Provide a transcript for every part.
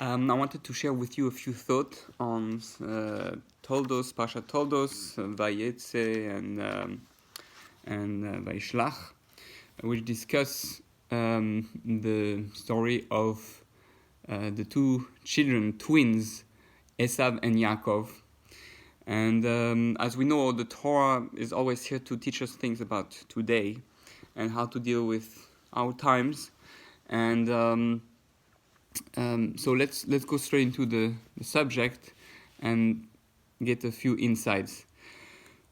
I wanted to share with you a few thoughts on Toldos, Parasha Toldos, Veyetzei, and Vayishlach, which discuss the story of the two children, twins, Esav and Yaakov. And as we know, the Torah is always here to teach us things about today and how to deal with our times. And so let's go straight into the subject and get a few insights.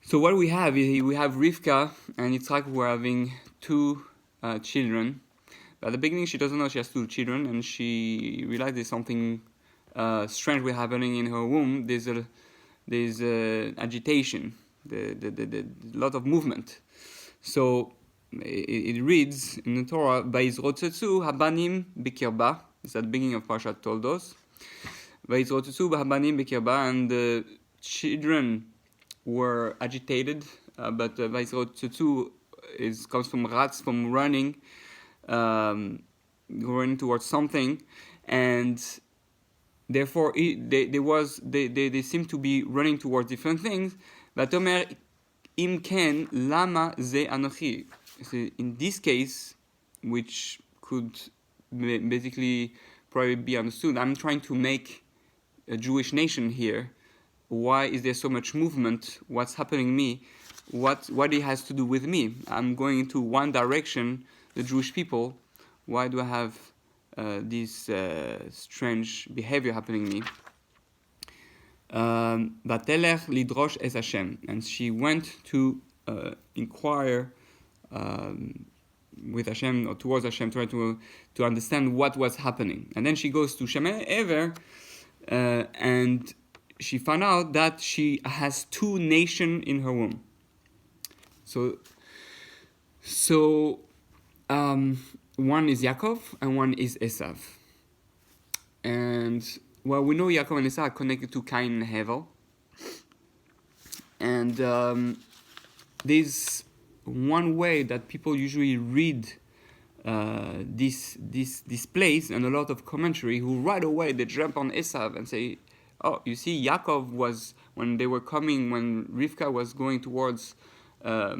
So what we have is we have Rivka and Yitzchak who are having two children. At the beginning, she doesn't know she has two children, and she realizes there's something strange happening in her womb. There's agitation, the lot of movement. So it reads in the Torah, "Vayizrotzetzu habanim bikirba." It's at the beginning of Parasha Toldos. "Vayizrotzetzu habanim bikirba," and the children were agitated. But Vayizrotzetzu comes from ratz, from running, running towards something, and therefore they seem to be running towards different things. Vatomer im ken lama ze anochi. In this case, which could basically probably be understood, I'm trying to make a Jewish nation here. Why is there so much movement? What's happening to me? What it has to do with me? I'm going into one direction, the Jewish people. Why do I have this strange behavior happening to me? Vatelech lidrosh es Hashem, and she went to inquire with Hashem or towards Hashem, try to understand what was happening. And then she goes to Shemei Ever, and she found out that she has two nations in her womb. So one is Yaakov and one is Esav. And well, we know Yaakov and Esav are connected to Cain and Hevel. And there's one way that people usually read this place, and a lot of commentary who right away they jump on Esav and say, oh, you see, Yaakov was, when Rivka was going towards a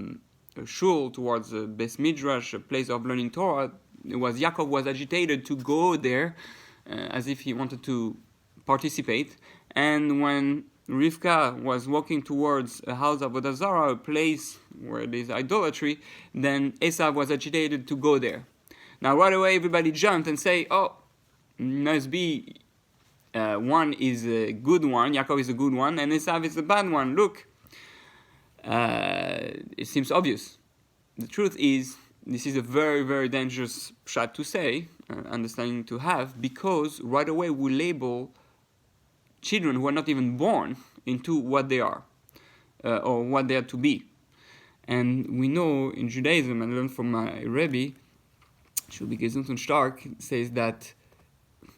shul, towards a Bes Midrash, a place of learning Torah, Yaakov was agitated to go there as if he wanted to participate. And when Rivka was walking towards a house of Avodah Zarah, a place where there's idolatry, then Esav was agitated to go there. Now right away everybody jumped and say, oh, must be one is a good one, Yaakov is a good one, and Esav is a bad one. Look, it seems obvious. The truth is, this is a very, very dangerous shot to say, understanding to have, because right away we label children who are not even born into what they are, or what they are to be. And we know in Judaism, and I learned from my Rebbe, Shubi Gesund und Stark, says that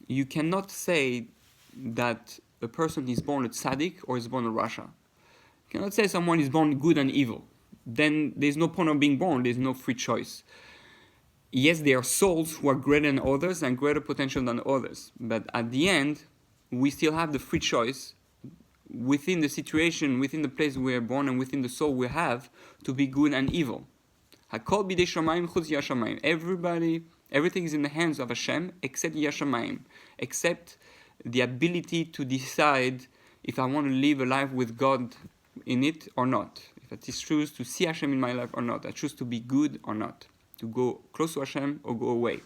you cannot say that a person is born a tzaddik or is born a rasha. You cannot say someone is born good and evil. Then there's no point of being born, there's no free choice. Yes, there are souls who are greater than others and greater potential than others, but at the end, we still have the free choice within the situation, within the place we are born, and within the soul we have, to be good and evil. Hakol bidei shamayim chutz yashamayim. Everything is in the hands of Hashem except yashamayim, except the ability to decide if I want to live a life with God in it or not. If I choose to see Hashem in my life or not. I choose to be good or not. To go close to Hashem or go away.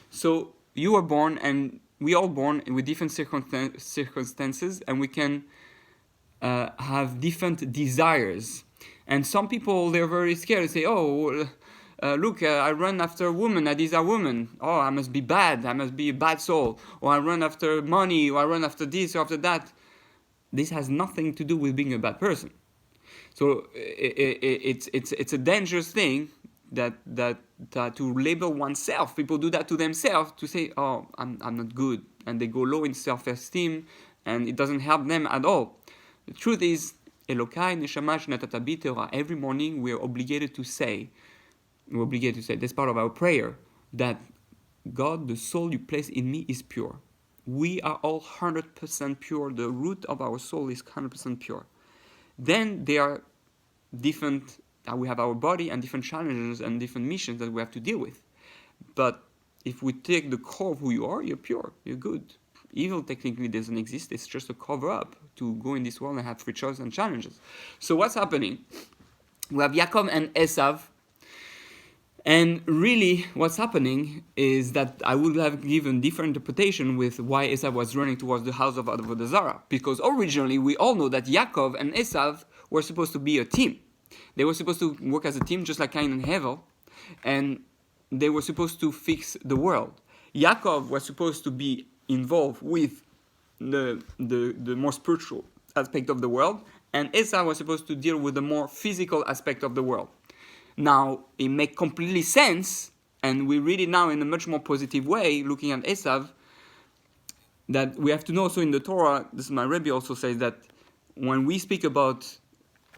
So you are born, and we all born with different circumstances, and we can have different desires. And some people, they're very scared. They say, oh, look, I run after a woman, I desire a woman. Oh, I must be bad, I must be a bad soul. Or I run after money, or I run after this or after that. This has nothing to do with being a bad person. So it's a dangerous thing that to label oneself. People do that to themselves, to say, oh, I'm not good. And they go low in self-esteem, and it doesn't help them at all. The truth is, Elokai neshama shenatata bi Torah. Every morning we're obligated to say, that's part of our prayer, that God, the soul you place in me is pure. we are all 100% pure. The root of our soul is 100% pure. Then there are different, we have our body and different challenges and different missions that we have to deal with. But if we take the core of who you are, you're pure, you're good. Evil technically doesn't exist, it's just a cover up to go in this world and have free choice and challenges. So what's happening? We have Yaakov and Esav. And really, what's happening is that I would have given different interpretation with why Esav was running towards the house of Avodah Zarah. Because originally, we all know that Yaakov and Esav were supposed to be a team. They were supposed to work as a team, just like Cain and Hevel. And they were supposed to fix the world. Yaakov was supposed to be involved with the more spiritual aspect of the world. And Esav was supposed to deal with the more physical aspect of the world. Now, it makes completely sense, and we read it now in a much more positive way, looking at Esav, that we have to know also in the Torah, this is my Rebbe also says that when we speak about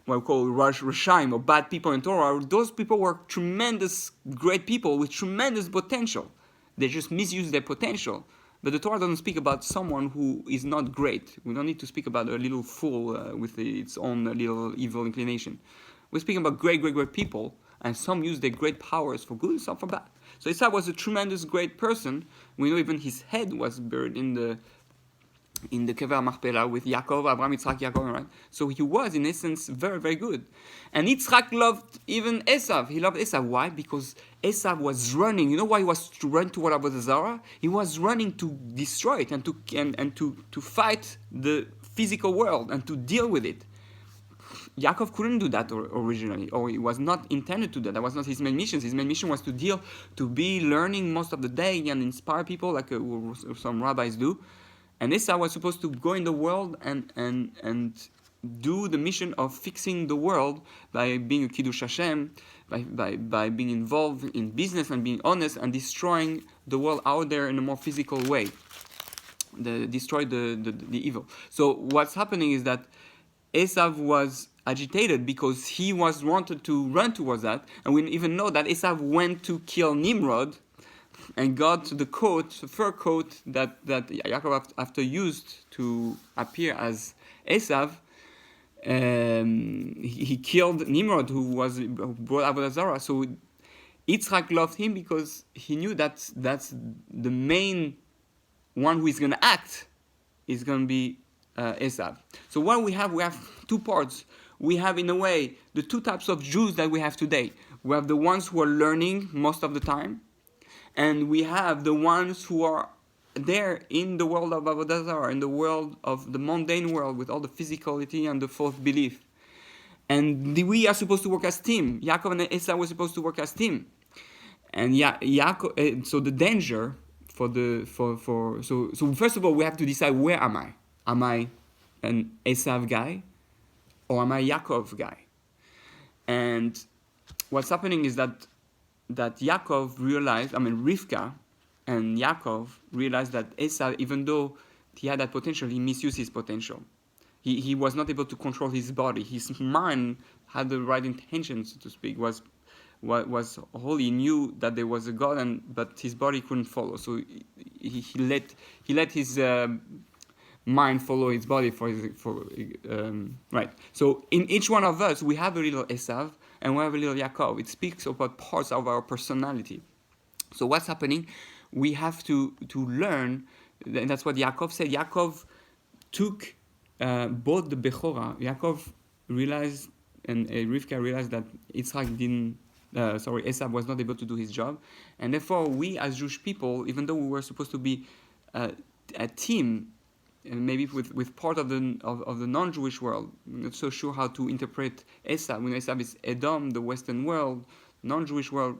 what we call Rashaim, or bad people in Torah, those people were tremendous, great people with tremendous potential. They just misuse their potential. But the Torah doesn't speak about someone who is not great. We don't need to speak about a little fool with its own little evil inclination. We're speaking about great, great, great people, and some use their great powers for good, some for bad. So Esau was a tremendous, great person. We know even his head was buried in the Kever Machpelah with Yaakov, Abraham, Yitzchak, Yaakov, right? So he was, in essence, very, very good. And Yitzchak loved even Esav. He loved Esav. Why? Because Esav was running. You know why he was to run toward Avodah Zarah? He was running to destroy it and to fight the physical world and to deal with it. Yaakov couldn't do that originally, or he was not intended to do that. That was not his main mission. His main mission was to be learning most of the day and inspire people, like some rabbis do. And Esau was supposed to go in the world and do the mission of fixing the world by being a Kiddush Hashem, by being involved in business and being honest and destroying the world out there in a more physical way. Destroy the evil. So what's happening is that Esav was agitated because he wanted to run towards that, and we even know that Esav went to kill Nimrod and got the fur coat that Yaakov after used to appear as Esav. He killed Nimrod, who brought Avodah Zarah. So Yitzchak loved him because he knew that's the main one who is going to act is going to be Esav. So what we have two parts. We have, in a way, the two types of Jews that we have today. We have the ones who are learning most of the time, and we have the ones who are there in the world of Avodah Zarah, in the world of the mundane world with all the physicality and the false belief. And we are supposed to work as team. Yaakov and Esav were supposed to work as team. And Yaakov, so the danger so first of all, we have to decide, where am I? Am I an Esav guy, or am I Yaakov guy? And what's happening is that Yaakov realized, Rivka and Yaakov realized that Esav, even though he had that potential, he misused his potential. He was not able to control his body. His mind had the right intentions, so to speak, was holy. He knew that there was a God, but his body couldn't follow. So he let his mind follow his body right. So in each one of us, we have a little Esav and we have a little Yaakov. It speaks about parts of our personality. So what's happening? We have to learn, and that's what Yaakov said. Yaakov took both the Bechora. Yaakov realized, and Rivka realized that Esav was not able to do his job, and therefore we as Jewish people, even though we were supposed to be a team, and maybe with part of the non-Jewish world, we're not so sure how to interpret Esav. When Esav is Edom, the Western world, non-Jewish world,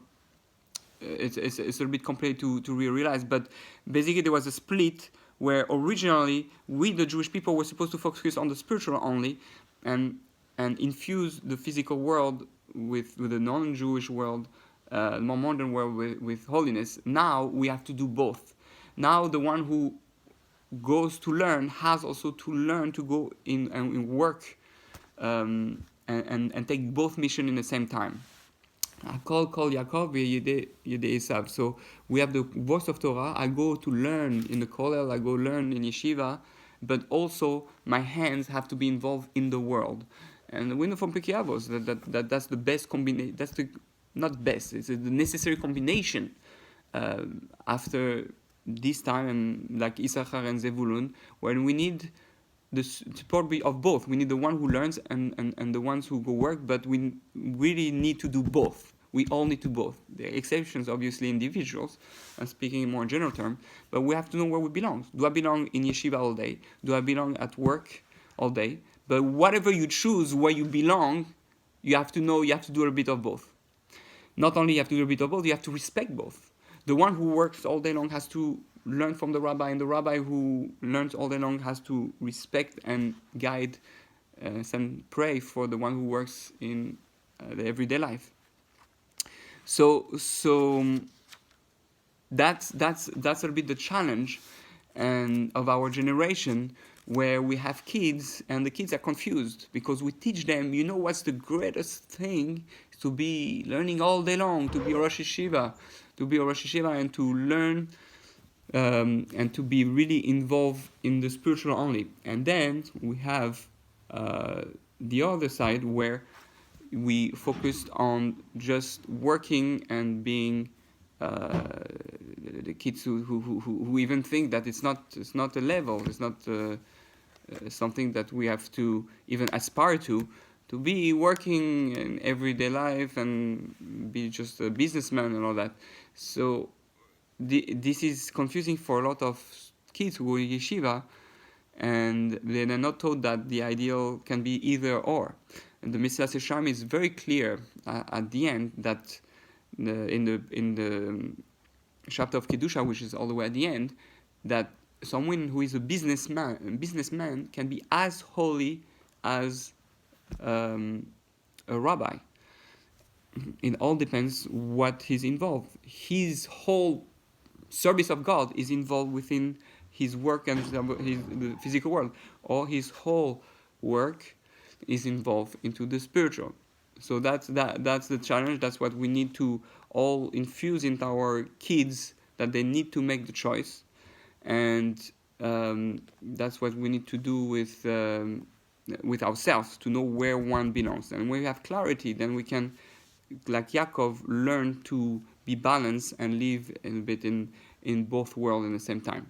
it's a little bit complicated to realize. But basically, there was a split where originally we, the Jewish people, were supposed to focus on the spiritual only, and infuse the physical world with the non-Jewish world, more modern world with holiness. Now we have to do both. Now the one who goes to learn has also to learn to go in and work and take both missions in the same time. Call Yaakov Yede Esav. So we have the voice of Torah. I go to learn in the kollel, I go learn in yeshiva, but also my hands have to be involved in the world. And we know from Pirkei Avos that's the best combination. That's the not best. It's the necessary combination after this time, and like Issachar and Zevulun, when we need the support of both. We need the one who learns and the ones who go work, but we really need to do both. We all need to both. There are exceptions, obviously, individuals. I'm speaking in more general term, but we have to know where we belong. Do I belong in yeshiva all day? Do I belong at work all day? But whatever you choose, where you belong, you have to know. You have to do a bit of both. Not only you have to do a bit of both, you have to respect both. The one who works all day long has to learn from the rabbi, and the rabbi who learns all day long has to respect and guide and pray for the one who works in the everyday life. So that's a bit the challenge and of our generation, where we have kids and the kids are confused because we teach them, what's the greatest thing is to be learning all day long, to be a Rosh Yeshiva, and to learn and to be really involved in the spiritual only. And then we have the other side where we focused on just working and being the kids who even think that it's not a level, it's not something that we have to even aspire to be working in everyday life and be just a businessman and all that. So this is confusing for a lot of kids who go to yeshiva, and they're not taught that the ideal can be either or. And the Mesilas Yesharim is very clear at the end that in the chapter of Kedusha, which is all the way at the end, that someone who is a businessman can be as holy as a rabbi. It all depends what he's involved. His whole service of God is involved within his work and the physical world, or his whole work is involved into the spiritual. So that's the challenge. That's what we need to all infuse into our kids, that they need to make the choice, and that's what we need to do with ourselves, to know where one belongs. And when we have clarity, then we can, like Yaakov, learn to be balanced and live a bit in both worlds at the same time.